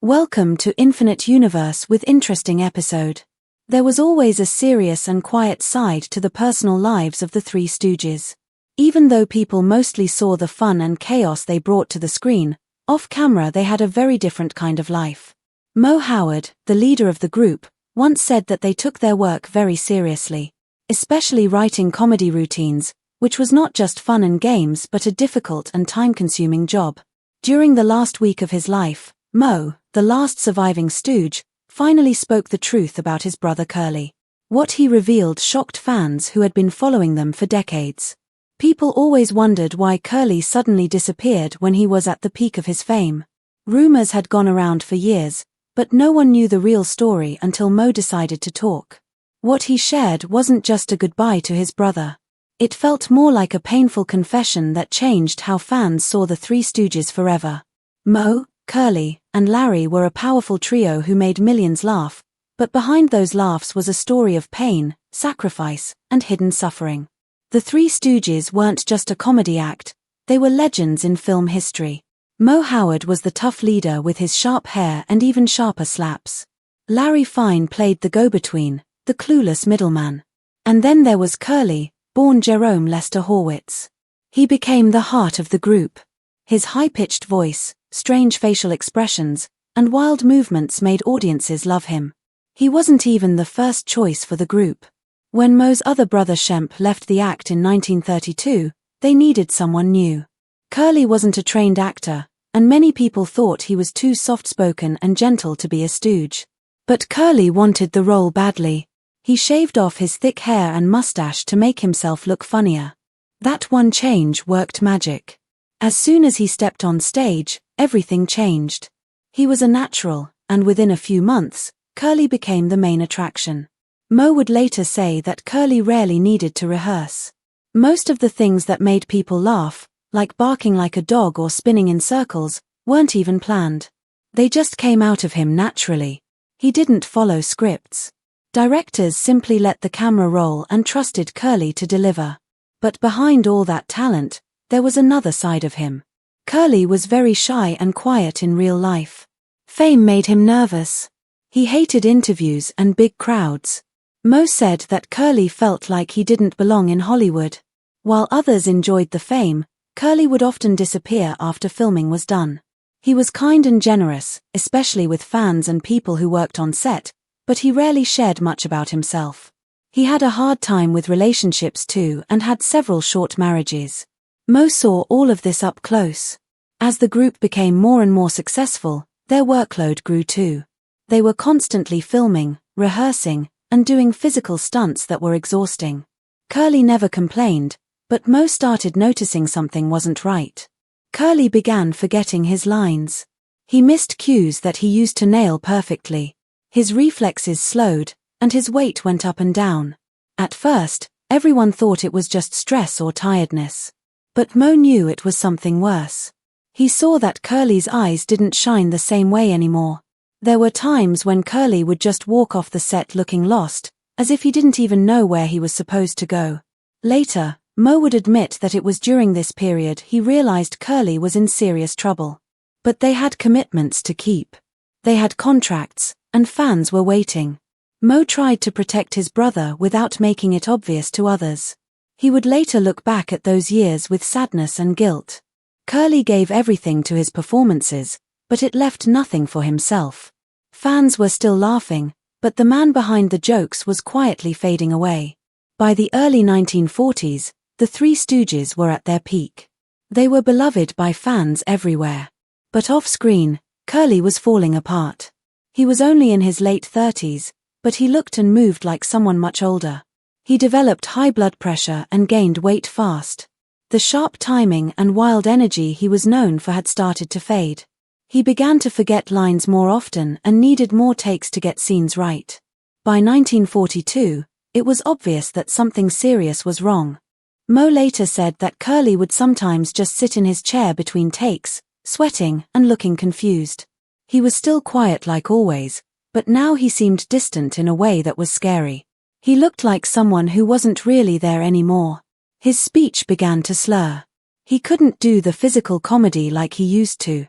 Welcome to Infinite Universe with interesting episode. There was always a serious and quiet side to the personal lives of the Three Stooges. Even though people mostly saw the fun and chaos they brought to the screen, off-camera they had a very different kind of life. Moe Howard, the leader of the group, once said that they took their work very seriously, especially writing comedy routines, which was not just fun and games but a difficult and time-consuming job. During the last week of his life, Moe, the last surviving Stooge, finally spoke the truth about his brother Curly. What he revealed shocked fans who had been following them for decades. People always wondered why Curly suddenly disappeared when he was at the peak of his fame. Rumors had gone around for years, but no one knew the real story until Moe decided to talk. What he shared wasn't just a goodbye to his brother. It felt more like a painful confession that changed how fans saw the Three Stooges forever. Moe, Curly, and Larry were a powerful trio who made millions laugh, but behind those laughs was a story of pain, sacrifice, and hidden suffering. The Three Stooges weren't just a comedy act, they were legends in film history. Moe Howard was the tough leader with his sharp hair and even sharper slaps. Larry Fine played the go-between, the clueless middleman. And then there was Curly, born Jerome Lester Horwitz. He became the heart of the group. His high-pitched voice, strange facial expressions, and wild movements made audiences love him. He wasn't even the first choice for the group. When Moe's other brother Shemp left the act in 1932, they needed someone new. Curly wasn't a trained actor, and many people thought he was too soft-spoken and gentle to be a stooge. But Curly wanted the role badly. He shaved off his thick hair and mustache to make himself look funnier. That one change worked magic. As soon as he stepped on stage, everything changed. He was a natural, and within a few months, Curly became the main attraction. Moe would later say that Curly rarely needed to rehearse. Most of the things that made people laugh, like barking like a dog or spinning in circles, weren't even planned. They just came out of him naturally. He didn't follow scripts. Directors simply let the camera roll and trusted Curly to deliver. But behind all that talent, there was another side of him. Curly was very shy and quiet in real life. Fame made him nervous. He hated interviews and big crowds. Moe said that Curly felt like he didn't belong in Hollywood. While others enjoyed the fame, Curly would often disappear after filming was done. He was kind and generous, especially with fans and people who worked on set, but he rarely shared much about himself. He had a hard time with relationships too and had several short marriages. Moe saw all of this up close. As the group became more and more successful, their workload grew too. They were constantly filming, rehearsing, and doing physical stunts that were exhausting. Curly never complained, but Moe started noticing something wasn't right. Curly began forgetting his lines. He missed cues that he used to nail perfectly. His reflexes slowed, and his weight went up and down. At first, everyone thought it was just stress or tiredness. But Moe knew it was something worse. He saw that Curly's eyes didn't shine the same way anymore. There were times when Curly would just walk off the set looking lost, as if he didn't even know where he was supposed to go. Later, Moe would admit that it was during this period he realized Curly was in serious trouble. But they had commitments to keep. They had contracts, and fans were waiting. Moe tried to protect his brother without making it obvious to others. He would later look back at those years with sadness and guilt. Curly gave everything to his performances, but it left nothing for himself. Fans were still laughing, but the man behind the jokes was quietly fading away. By the early 1940s, the Three Stooges were at their peak. They were beloved by fans everywhere. But off-screen, Curly was falling apart. He was only in his late 30s, but he looked and moved like someone much older. He developed high blood pressure and gained weight fast. The sharp timing and wild energy he was known for had started to fade. He began to forget lines more often and needed more takes to get scenes right. By 1942, it was obvious that something serious was wrong. Moe later said that Curly would sometimes just sit in his chair between takes, sweating and looking confused. He was still quiet like always, but now he seemed distant in a way that was scary. He looked like someone who wasn't really there anymore. His speech began to slur. He couldn't do the physical comedy like he used to.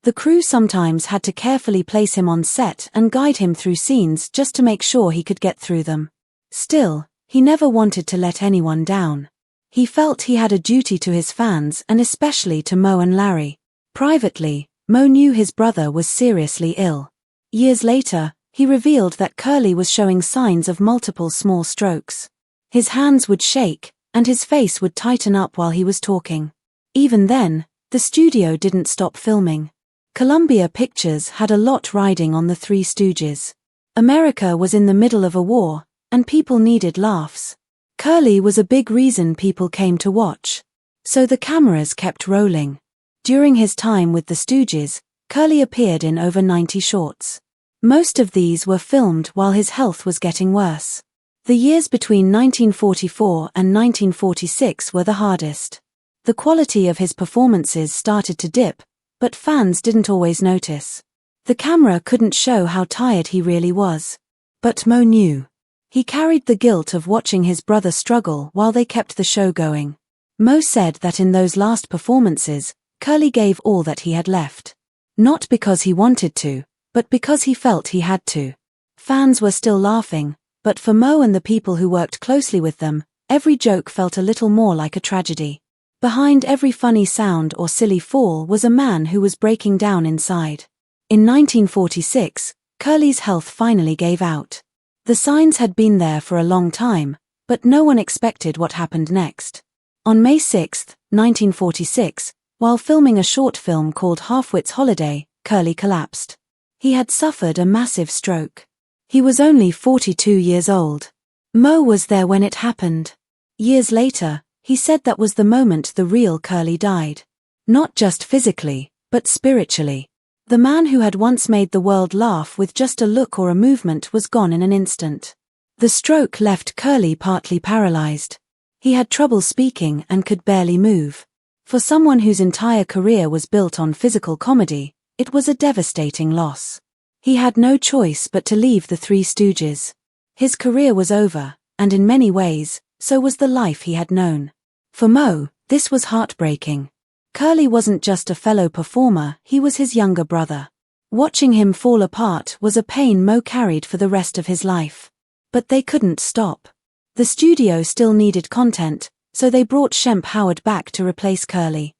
The crew sometimes had to carefully place him on set and guide him through scenes just to make sure he could get through them. Still, he never wanted to let anyone down. He felt he had a duty to his fans and especially to Moe and Larry. Privately, Moe knew his brother was seriously ill. Years later, he revealed that Curly was showing signs of multiple small strokes. His hands would shake, and his face would tighten up while he was talking. Even then, the studio didn't stop filming. Columbia Pictures had a lot riding on the Three Stooges. America was in the middle of a war, and people needed laughs. Curly was a big reason people came to watch. So the cameras kept rolling. During his time with the Stooges, Curly appeared in over 90 shorts. Most of these were filmed while his health was getting worse. The years between 1944 and 1946 were the hardest. The quality of his performances started to dip, but fans didn't always notice. The camera couldn't show how tired he really was. But Moe knew. He carried the guilt of watching his brother struggle while they kept the show going. Moe said that in those last performances, Curly gave all that he had left. Not because he wanted to, but because he felt he had to. Fans were still laughing, but for Moe and the people who worked closely with them, every joke felt a little more like a tragedy. Behind every funny sound or silly fall was a man who was breaking down inside. In 1946, Curly's health finally gave out. The signs had been there for a long time, but no one expected what happened next. On May 6, 1946, while filming a short film called Halfwit's Holiday, Curly collapsed. He had suffered a massive stroke. He was only 42 years old. Moe was there when it happened. Years later, he said that was the moment the real Curly died. Not just physically, but spiritually. The man who had once made the world laugh with just a look or a movement was gone in an instant. The stroke left Curly partly paralyzed. He had trouble speaking and could barely move. For someone whose entire career was built on physical comedy, it was a devastating loss. He had no choice but to leave the Three Stooges. His career was over, and in many ways, so was the life he had known. For Moe, this was heartbreaking. Curly wasn't just a fellow performer, he was his younger brother. Watching him fall apart was a pain Moe carried for the rest of his life. But they couldn't stop. The studio still needed content, so they brought Moe Howard back to replace Curly.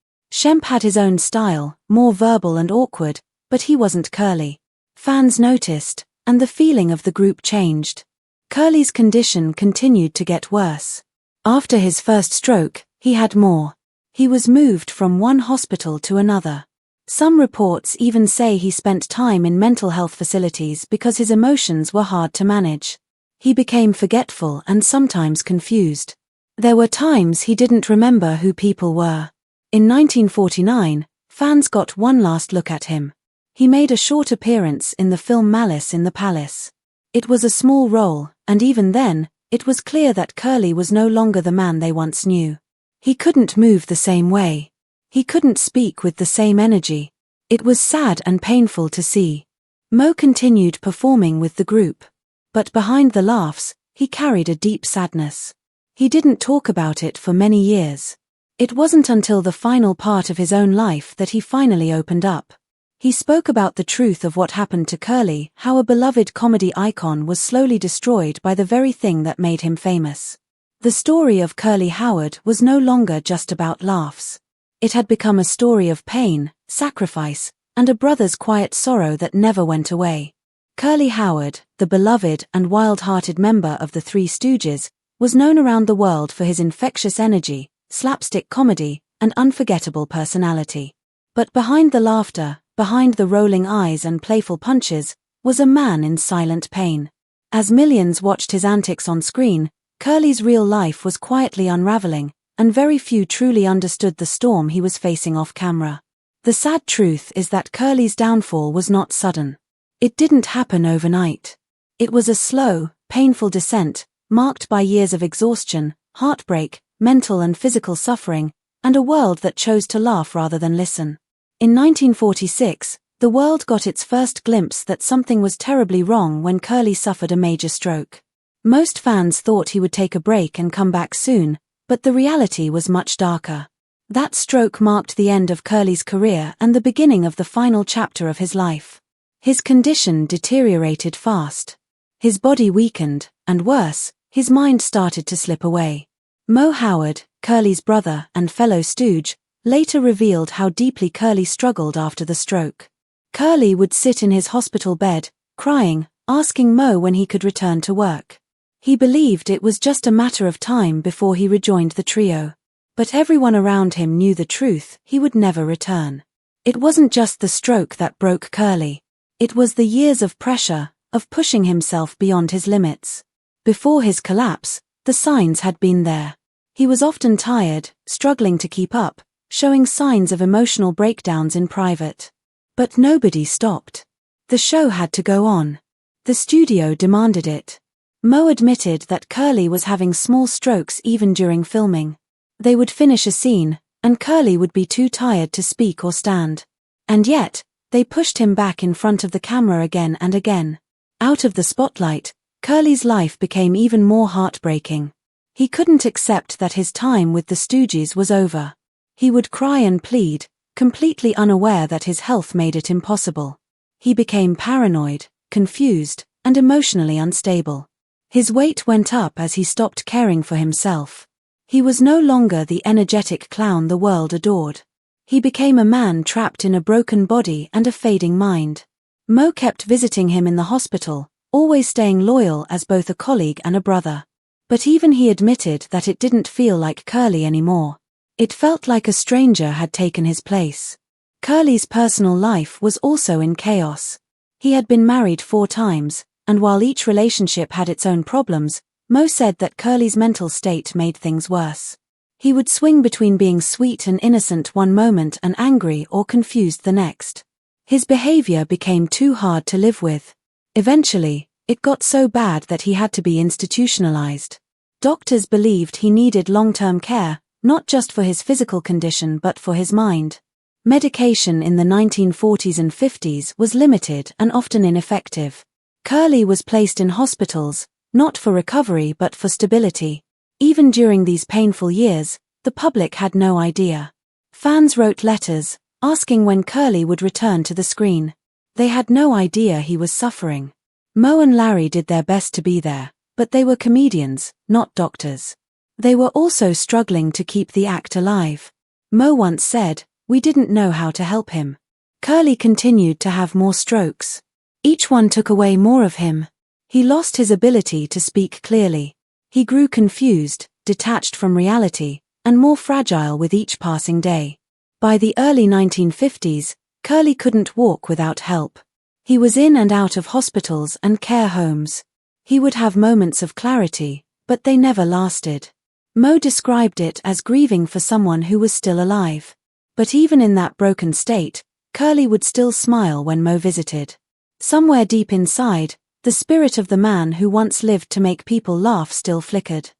Moe had his own style, more verbal and awkward, but he wasn't Curly. Fans noticed, and the feeling of the group changed. Curly's condition continued to get worse. After his first stroke, he had more. He was moved from one hospital to another. Some reports even say he spent time in mental health facilities because his emotions were hard to manage. He became forgetful and sometimes confused. There were times he didn't remember who people were. In 1949, fans got one last look at him. He made a short appearance in the film Malice in the Palace. It was a small role, and even then, it was clear that Curly was no longer the man they once knew. He couldn't move the same way. He couldn't speak with the same energy. It was sad and painful to see. Moe continued performing with the group. But behind the laughs, he carried a deep sadness. He didn't talk about it for many years. It wasn't until the final part of his own life that he finally opened up. He spoke about the truth of what happened to Curly, how a beloved comedy icon was slowly destroyed by the very thing that made him famous. The story of Curly Howard was no longer just about laughs. It had become a story of pain, sacrifice, and a brother's quiet sorrow that never went away. Curly Howard, the beloved and wild-hearted member of the Three Stooges, was known around the world for his infectious energy, slapstick comedy, and unforgettable personality. But behind the laughter, behind the rolling eyes and playful punches, was a man in silent pain. As millions watched his antics on screen, Curly's real life was quietly unraveling, and very few truly understood the storm he was facing off camera. The sad truth is that Curly's downfall was not sudden. It didn't happen overnight. It was a slow, painful descent, marked by years of exhaustion, heartbreak, mental and physical suffering, and a world that chose to laugh rather than listen. In 1946, the world got its first glimpse that something was terribly wrong when Curly suffered a major stroke. Most fans thought he would take a break and come back soon, but the reality was much darker. That stroke marked the end of Curly's career and the beginning of the final chapter of his life. His condition deteriorated fast. His body weakened, and worse, his mind started to slip away. Moe Howard, Curly's brother and fellow stooge, later revealed how deeply Curly struggled after the stroke. Curly would sit in his hospital bed, crying, asking Moe when he could return to work. He believed it was just a matter of time before he rejoined the trio. But everyone around him knew the truth: he would never return. It wasn't just the stroke that broke Curly. It was the years of pressure, of pushing himself beyond his limits. Before his collapse, the signs had been there. He was often tired, struggling to keep up, showing signs of emotional breakdowns in private. But nobody stopped. The show had to go on. The studio demanded it. Moe admitted that Curly was having small strokes even during filming. They would finish a scene, and Curly would be too tired to speak or stand. And yet, they pushed him back in front of the camera again and again. Out of the spotlight, Curly's life became even more heartbreaking. He couldn't accept that his time with the Stooges was over. He would cry and plead, completely unaware that his health made it impossible. He became paranoid, confused, and emotionally unstable. His weight went up as he stopped caring for himself. He was no longer the energetic clown the world adored. He became a man trapped in a broken body and a fading mind. Moe kept visiting him in the hospital, always staying loyal as both a colleague and a brother. But even he admitted that it didn't feel like Curly anymore. It felt like a stranger had taken his place. Curly's personal life was also in chaos. He had been married 4 times, and while each relationship had its own problems, Moe said that Curly's mental state made things worse. He would swing between being sweet and innocent one moment and angry or confused the next. His behavior became too hard to live with. Eventually, it got so bad that he had to be institutionalized. Doctors believed he needed long-term care, not just for his physical condition but for his mind. Medication in the 1940s and 50s was limited and often ineffective. Curly was placed in hospitals, not for recovery but for stability. Even during these painful years, the public had no idea. Fans wrote letters, asking when Curly would return to the screen. They had no idea he was suffering. Moe and Larry did their best to be there, but they were comedians, not doctors. They were also struggling to keep the act alive. Moe once said, "We didn't know how to help him." Curly continued to have more strokes. Each one took away more of him. He lost his ability to speak clearly. He grew confused, detached from reality, and more fragile with each passing day. By the early 1950s, Curly couldn't walk without help. He was in and out of hospitals and care homes. He would have moments of clarity, but they never lasted. Moe described it as grieving for someone who was still alive. But even in that broken state, Curly would still smile when Moe visited. Somewhere deep inside, the spirit of the man who once lived to make people laugh still flickered.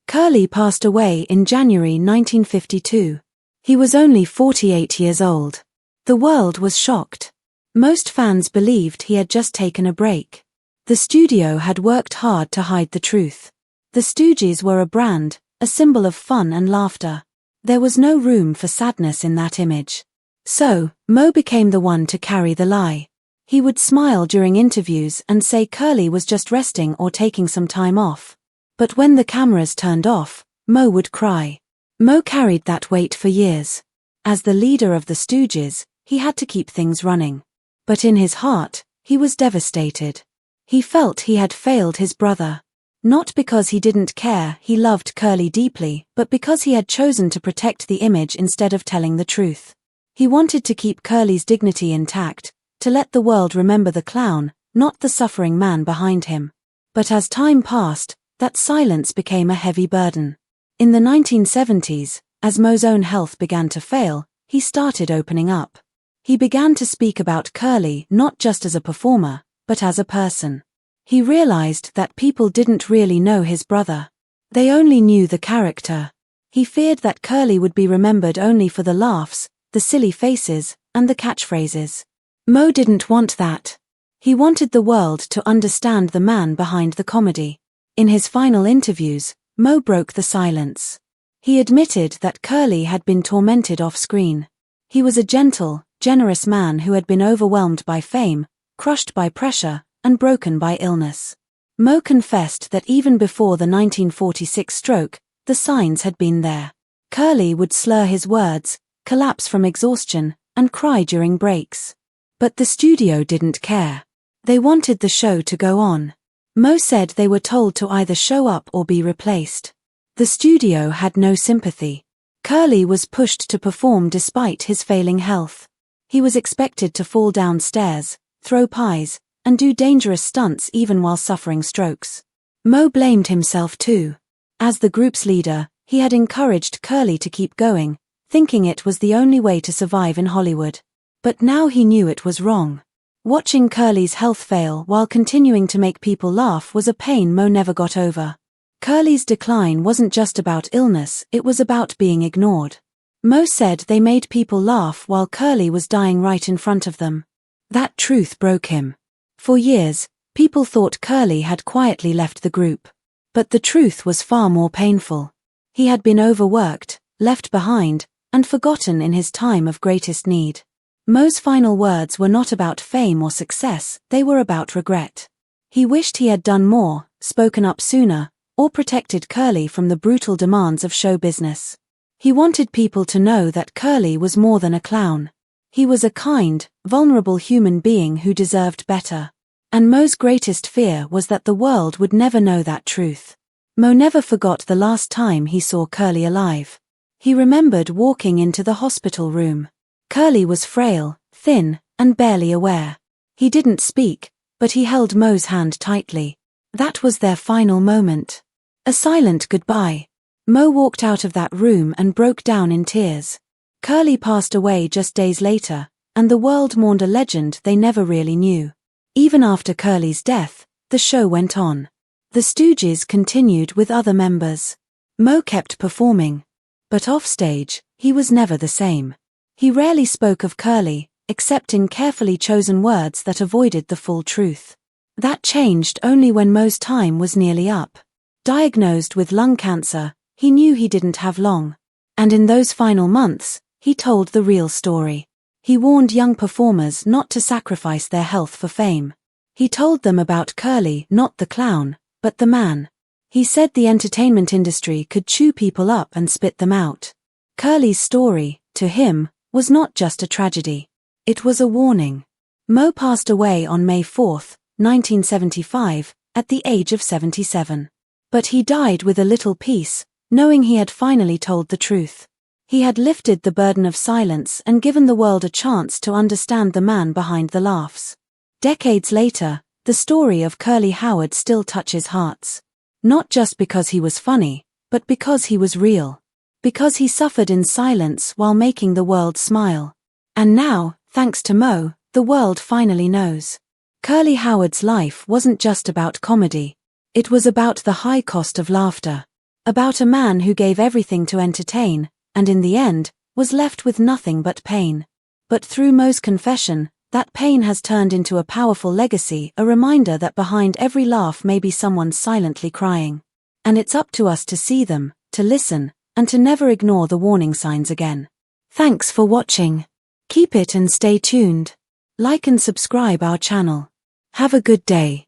Curly passed away in January 1952. He was only 48 years old. The world was shocked. Most fans believed he had just taken a break. The studio had worked hard to hide the truth. The Stooges were a brand, a symbol of fun and laughter. There was no room for sadness in that image. So, Moe became the one to carry the lie. He would smile during interviews and say Curly was just resting or taking some time off. But when the cameras turned off, Moe would cry. Moe carried that weight for years. As the leader of the Stooges, he had to keep things running. But in his heart, he was devastated. He felt he had failed his brother. Not because he didn't care, he loved Curly deeply, but because he had chosen to protect the image instead of telling the truth. He wanted to keep Curly's dignity intact, to let the world remember the clown, not the suffering man behind him. But as time passed, that silence became a heavy burden. In the 1970s, as Moe's own health began to fail, he started opening up. He began to speak about Curly not just as a performer, but as a person. He realized that people didn't really know his brother. They only knew the character. He feared that Curly would be remembered only for the laughs, the silly faces, and the catchphrases. Moe didn't want that. He wanted the world to understand the man behind the comedy. In his final interviews, Moe broke the silence. He admitted that Curly had been tormented off-screen. He was a gentle, generous man who had been overwhelmed by fame, crushed by pressure, and broken by illness. Moe confessed that even before the 1946 stroke, the signs had been there. Curly would slur his words, collapse from exhaustion, and cry during breaks. But the studio didn't care. They wanted the show to go on. Moe said they were told to either show up or be replaced. The studio had no sympathy. Curly was pushed to perform despite his failing health. He was expected to fall down stairs, throw pies, and do dangerous stunts even while suffering strokes. Moe blamed himself too. As the group's leader, he had encouraged Curly to keep going, thinking it was the only way to survive in Hollywood. But now he knew it was wrong. Watching Curly's health fail while continuing to make people laugh was a pain Moe never got over. Curly's decline wasn't just about illness, it was about being ignored. Moe said they made people laugh while Curly was dying right in front of them. That truth broke him. For years, people thought Curly had quietly left the group. But the truth was far more painful. He had been overworked, left behind, and forgotten in his time of greatest need. Moe's final words were not about fame or success, they were about regret. He wished he had done more, spoken up sooner, or protected Curly from the brutal demands of show business. He wanted people to know that Curly was more than a clown. He was a kind, vulnerable human being who deserved better. And Moe's greatest fear was that the world would never know that truth. Moe never forgot the last time he saw Curly alive. He remembered walking into the hospital room. Curly was frail, thin, and barely aware. He didn't speak, but he held Moe's hand tightly. That was their final moment. A silent goodbye. Moe walked out of that room and broke down in tears. Curly passed away just days later, and the world mourned a legend they never really knew. Even after Curly's death, the show went on. The Stooges continued with other members. Moe kept performing. But offstage, he was never the same. He rarely spoke of Curly, except in carefully chosen words that avoided the full truth. That changed only when Moe's time was nearly up. Diagnosed with lung cancer, he knew he didn't have long. And in those final months, he told the real story. He warned young performers not to sacrifice their health for fame. He told them about Curly, not the clown, but the man. He said the entertainment industry could chew people up and spit them out. Curly's story, to him, was not just a tragedy. It was a warning. Moe passed away on May 4, 1975, at the age of 77. But he died with a little peace, knowing he had finally told the truth. He had lifted the burden of silence and given the world a chance to understand the man behind the laughs. Decades later, the story of Curly Howard still touches hearts. Not just because he was funny, but because he was real. Because he suffered in silence while making the world smile. And now, thanks to Moe, the world finally knows. Curly Howard's life wasn't just about comedy. It was about the high cost of laughter. About a man who gave everything to entertain, and in the end, was left with nothing but pain. But through Moe's confession, that pain has turned into a powerful legacy, a reminder that behind every laugh may be someone silently crying. And it's up to us to see them, to listen, and to never ignore the warning signs again. Thanks for watching. Keep it and stay tuned. Like and subscribe our channel. Have a good day.